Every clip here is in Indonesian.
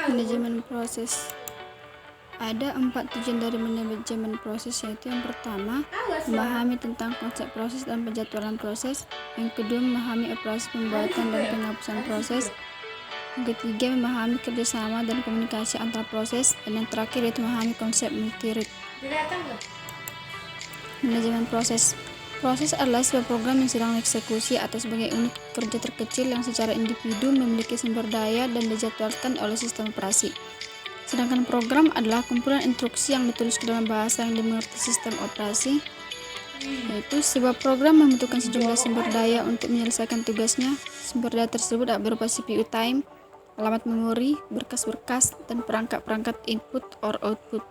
Manajemen proses. Ada 4 tujuan dari manajemen proses, yaitu yang pertama, memahami tentang konsep proses dan penjadwalan proses. Yang kedua, memahami operasi pembuatan dan penghapusan proses. Yang ketiga, memahami kerjasama dan komunikasi antar proses. Dan yang terakhir yaitu memahami konsep multi-rate. Manajemen proses. Proses adalah sebuah program yang sedang dieksekusi atau sebagai unit kerja terkecil yang secara individu memiliki sumber daya dan dijadwalkan oleh sistem operasi. Sedangkan program adalah kumpulan instruksi yang ditulis ke dalam bahasa yang dimengerti sistem operasi, yaitu sebuah program membutuhkan sejumlah sumber daya untuk menyelesaikan tugasnya. Sumber daya tersebut berupa CPU time, alamat memori, berkas-berkas, dan perangkat-perangkat input or output.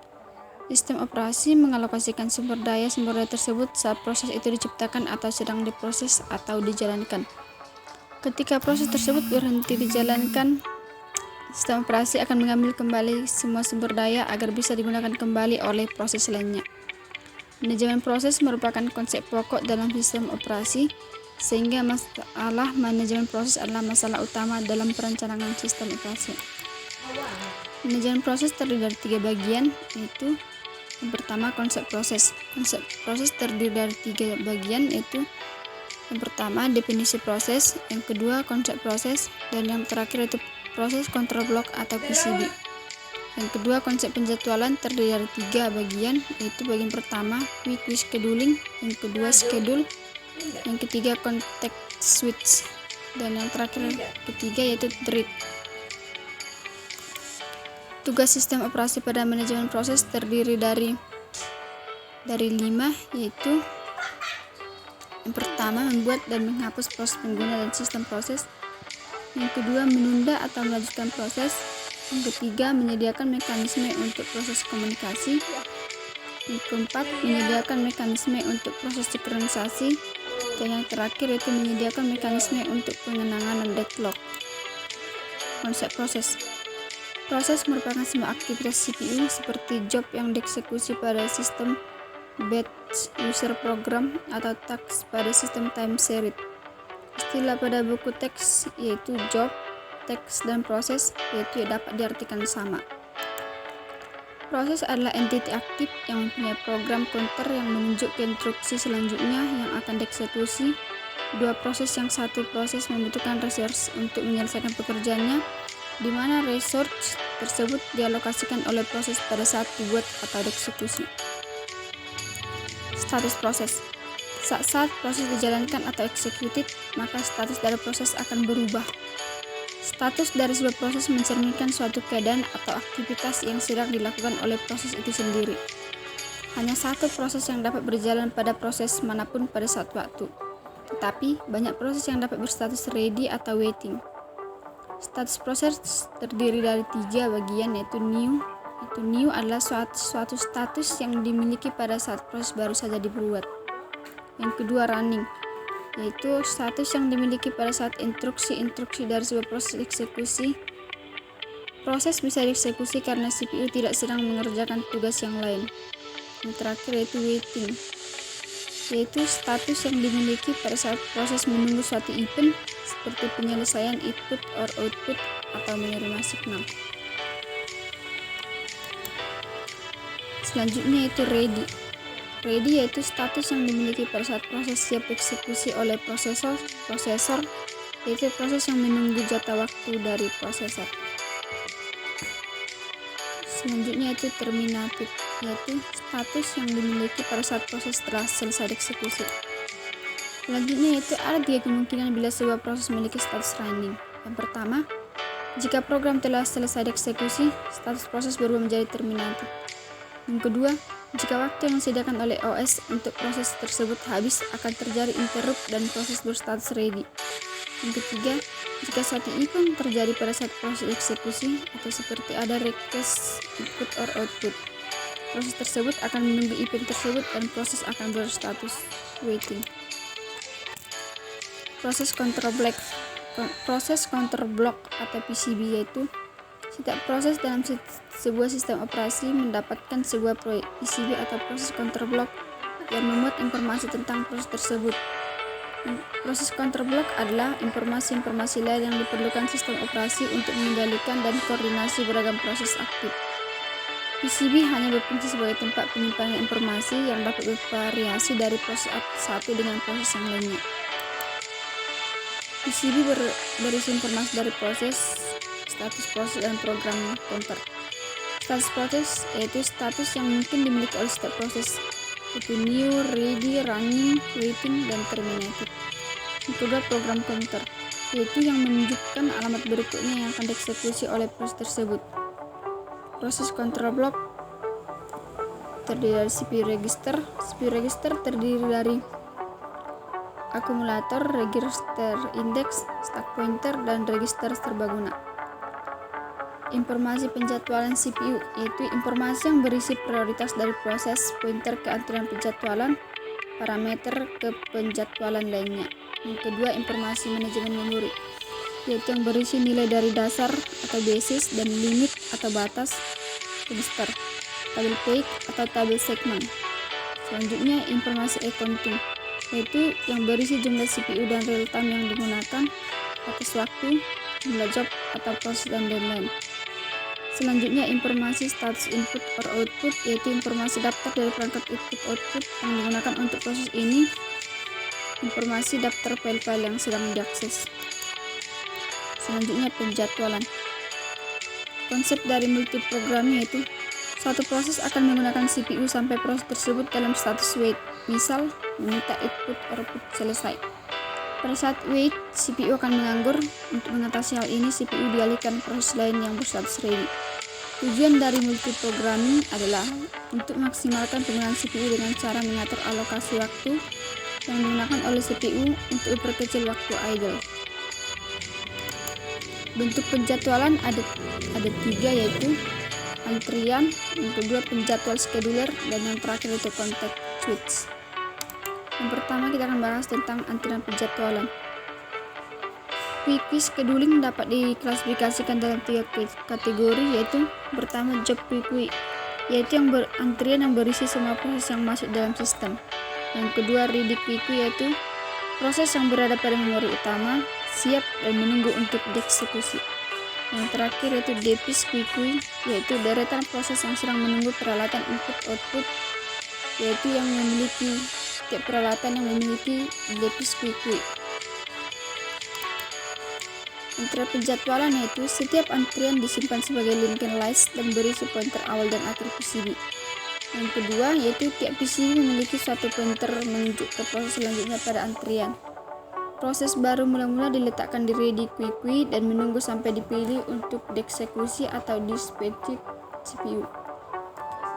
Sistem operasi mengalokasikan sumber daya tersebut saat proses itu diciptakan atau sedang diproses atau dijalankan. Ketika proses tersebut berhenti dijalankan, sistem operasi akan mengambil kembali semua sumber daya agar bisa digunakan kembali oleh proses lainnya. Manajemen proses merupakan konsep pokok dalam sistem operasi, sehingga masalah manajemen proses adalah masalah utama dalam perencanaan sistem operasi. Manajemen proses terdiri dari 3 bagian, yaitu yang pertama, konsep proses. Konsep proses terdiri dari 3 bagian, yaitu yang pertama, definisi proses, yang kedua, konsep proses, dan yang terakhir yaitu proses control block atau PCB. Yang kedua, konsep penjadwalan terdiri dari 3 bagian, yaitu bagian pertama, weekly scheduling, yang kedua, schedule, yang ketiga, context switch, dan yang terakhir ketiga yaitu thread. Tugas sistem operasi pada manajemen proses terdiri dari 5, yaitu yang pertama, membuat dan menghapus proses pengguna dan sistem proses. Yang kedua, menunda atau melanjutkan proses. Yang ketiga, menyediakan mekanisme untuk proses komunikasi. Yang keempat, menyediakan mekanisme untuk proses sinkronisasi. Dan yang terakhir yaitu menyediakan mekanisme untuk pengenangan dan deadlock. Konsep proses. Proses merupakan semua aktivitas CPU seperti job yang dieksekusi pada sistem batch user program atau task pada sistem time series. Istilah pada buku teks yaitu job, teks, dan proses yaitu dapat diartikan sama. Proses adalah entiti aktif yang mempunyai program counter yang menunjuk ke instruksi selanjutnya yang akan dieksekusi. Satu proses membutuhkan resource untuk menyelesaikan pekerjaannya, di mana resource tersebut dialokasikan oleh proses pada saat dibuat atau dieksekusi. Status proses. Saat proses dijalankan atau executed, maka status dari proses akan berubah. Status dari sebuah proses mencerminkan suatu keadaan atau aktivitas yang sedang dilakukan oleh proses itu sendiri. Hanya satu proses yang dapat berjalan pada proses manapun pada saat waktu. Tetapi, banyak proses yang dapat berstatus ready atau waiting. Status proses terdiri dari 3 bagian, yaitu new. New adalah suatu status yang dimiliki pada saat proses baru saja dibuat. Yang kedua, running, yaitu status yang dimiliki pada saat instruksi dari sebuah proses eksekusi. Proses bisa dieksekusi karena CPU tidak sedang mengerjakan tugas yang lain. Yang terakhir yaitu waiting, yaitu status yang dimiliki pada saat proses menunggu suatu event seperti penyelesaian input or output atau menerima signal. Selanjutnya yaitu ready. Ready yaitu status yang dimiliki pada saat proses siap eksekusi oleh prosesor, yaitu proses yang menunggu jatah waktu dari prosesor. Selanjutnya yaitu terminated, yaitu status yang dimiliki pada saat proses telah selesai dieksekusi. Selanjutnya yaitu ada 3 kemungkinan bila sebuah proses memiliki status running. Yang pertama, jika program telah selesai dieksekusi, status proses berubah menjadi terminated. Yang kedua, jika waktu yang disediakan oleh OS untuk proses tersebut habis, akan terjadi interrupt dan proses berstatus ready. Yang ketiga, jika suatu event terjadi pada saat proses eksekusi atau seperti ada request input or output, proses tersebut akan menunggu event tersebut dan proses akan berstatus waiting. Proses counter block atau PCB, yaitu setiap proses dalam sebuah sistem operasi mendapatkan sebuah PCB atau proses counter block yang memuat informasi tentang proses tersebut. Proses counter block adalah informasi-informasi lain yang diperlukan sistem operasi untuk mengendalikan dan koordinasi beragam proses aktif. PCB hanya berfungsi sebagai tempat penyimpanan informasi yang dapat bervariasi dari proses satu dengan proses yang lainnya. PCB berisi informasi dari proses, status proses, dan program counter. Status proses yaitu status yang mungkin dimiliki oleh setiap proses, yaitu new, ready, running, waiting, dan terminated. Yang kedua, program counter, yaitu yang menunjukkan alamat berikutnya yang akan dieksekusi oleh proses tersebut. Proses control block terdiri dari CPU register. CPU register terdiri dari akumulator, register index, stack pointer, dan register serbaguna. Informasi penjadwalan CPU yaitu informasi yang berisi prioritas dari proses, pointer ke antrian penjadwalan, parameter ke penjadwalan lainnya. Yang kedua, informasi manajemen memori yaitu yang berisi nilai dari dasar atau basis dan limit atau batas register, tabel peak atau tabel segmen. Selanjutnya, informasi accounting yaitu yang berisi jumlah CPU dan real time yang digunakan, batas waktu, jumlah job atau proses, dan deadline. Selanjutnya, informasi status input or output yaitu informasi daftar dari perangkat input output yang digunakan untuk proses ini, informasi daftar file-file yang sedang diakses. Selanjutnya, penjadwalan. Konsep dari multiprogramming yaitu satu proses akan menggunakan CPU sampai proses tersebut dalam status wait, misal meminta input output selesai. Pada saat wait, CPU akan menganggur. Untuk mengatasi hal ini, CPU dialihkan proses lain yang berstatus ready. Tujuan dari multiprogramming adalah untuk maksimalkan penggunaan CPU dengan cara mengatur alokasi waktu yang digunakan oleh CPU untuk memperkecil waktu idle. Bentuk penjadwalan ada tiga, yaitu antrian, yang kedua penjadwal scheduler, dan yang terakhir itu context switch. Yang pertama kita akan bahas tentang antrian penjadwalan. Quickie scheduling dapat diklasifikasikan dalam tiga kategori, yaitu pertama job quickie, yaitu antrian yang berisi semua proses yang masuk dalam sistem. Yang kedua ready quickie, yaitu proses yang berada pada memori utama, siap dan menunggu untuk dieksekusi. Yang terakhir yaitu device quickie, yaitu deretan proses yang sedang menunggu peralatan input output, yaitu yang memiliki setiap peralatan yang memiliki device quickie. Antrian penjadwalan yaitu setiap antrian disimpan sebagai linked list dan berisi pointer awal dan akhir PCB. Yang kedua yaitu tiap PCB memiliki suatu pointer menunjuk ke proses selanjutnya pada antrian. Proses baru mula-mula diletakkan di ready quickie dan menunggu sampai dipilih untuk dieksekusi atau dispatch CPU.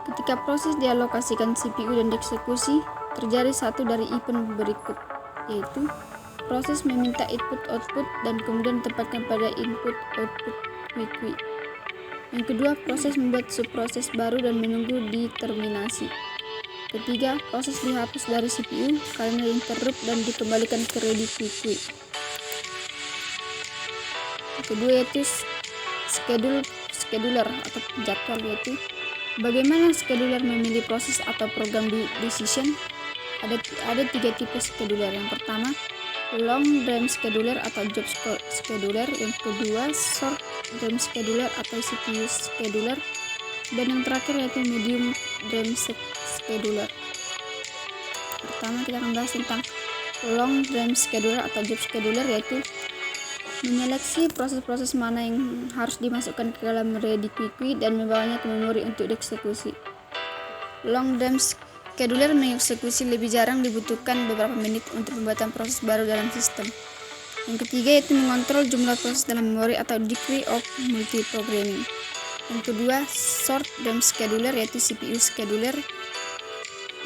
Ketika proses dialokasikan CPU dan dieksekusi, terjadi satu dari event berikut, yaitu proses meminta input output dan kemudian ditempatkan pada input output quickie. Yang kedua, proses membuat subproses baru dan menunggu diterminasi. Ketiga, proses dihapus dari CPU karena interrupt dan dikembalikan ke ready quickie. Yang kedua yaitu scheduler atau jadwal, yaitu bagaimana scheduler memilih proses atau program decision. Ada tiga tipe scheduler. Yang pertama, long range scheduler atau job scheduler. Yang kedua, short range scheduler atau CPU scheduler. Dan yang terakhir yaitu medium range scheduler. Pertama kita akan bahas tentang long range scheduler atau job scheduler, yaitu menyeleksi proses-proses mana yang harus dimasukkan ke dalam ready quickie dan membawanya ke memori untuk dieksekusi. Long range scheduler mengeksekusi lebih jarang, dibutuhkan beberapa menit untuk pembuatan proses baru dalam sistem. Yang ketiga yaitu mengontrol jumlah proses dalam memori atau degree of multiprogramming. Yang kedua, short range scheduler yaitu CPU scheduler.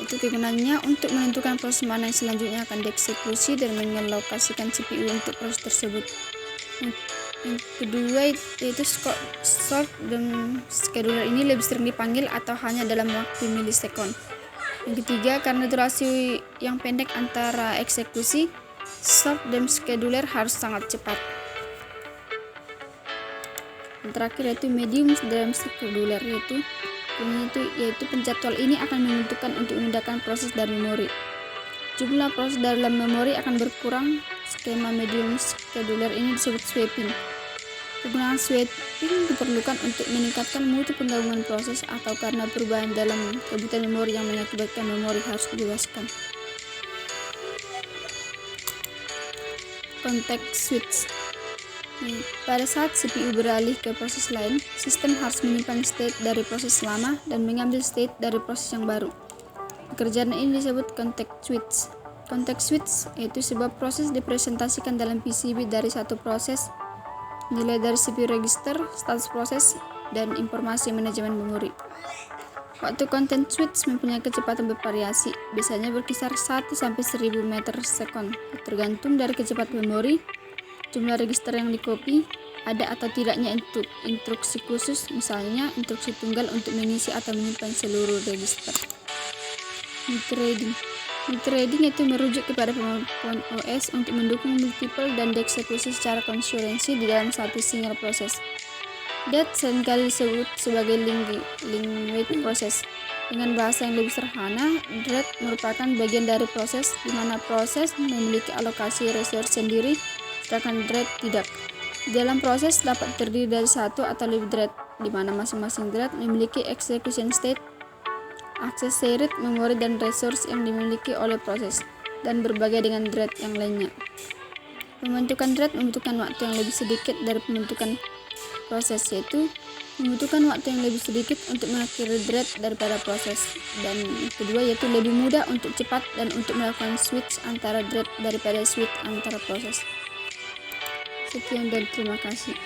Itu kegunaannya untuk menentukan proses mana yang selanjutnya akan dieksekusi dan mengalokasikan CPU untuk proses tersebut. Yang kedua yaitu short range scheduler ini lebih sering dipanggil atau hanya dalam waktu milisekund. Yang ketiga, karena durasi yang pendek antara eksekusi, short range scheduler harus sangat cepat. Yang terakhir yaitu medium range scheduler, yaitu penjadwal ini akan menentukan untuk memindahkan proses dari memori. jumlah proses dalam memori akan berkurang. Skema medium scheduler ini disebut swapping. Penggunaan swapping diperlukan untuk meningkatkan mutu penggabungan proses atau karena perubahan dalam kebutuhan memori yang mengakibatkan memori harus dibebaskan. Context switch. Pada saat CPU beralih ke proses lain, sistem harus menyimpan state dari proses lama dan mengambil state dari proses yang baru. Pekerjaan ini disebut context switch. Context switch yaitu sebuah proses dipresentasikan dalam PCB dari satu proses, nilai dari CPU register, status proses, dan informasi manajemen memori. Waktu context switch mempunyai kecepatan bervariasi, biasanya berkisar 1-1000 meter second, tergantung dari kecepatan memori, jumlah register yang dikopi, ada atau tidaknya instruksi khusus, misalnya instruksi tunggal untuk mengisi atau menyimpan seluruh register. Multithreading itu merujuk kepada kemampuan OS untuk mendukung multiple dan dieksekusi secara konsistensi di dalam satu single proses. That seringkali disebut sebagai linked process. Dengan bahasa yang lebih sederhana, thread merupakan bagian dari proses di mana proses memiliki alokasi resource sendiri, sedangkan thread tidak. Di dalam proses dapat terdiri dari satu atau lebih thread, di mana masing-masing thread memiliki execution state, akses shared memori dan resource yang dimiliki oleh proses, dan berbagai dengan thread yang lainnya. Pembentukan thread membutuhkan waktu yang lebih sedikit dari pembentukan proses, yaitu membutuhkan waktu yang lebih sedikit untuk mengakhiri thread daripada proses, dan kedua yaitu lebih mudah untuk cepat dan untuk melakukan switch antara thread daripada switch antara proses. Sekian dan terima kasih.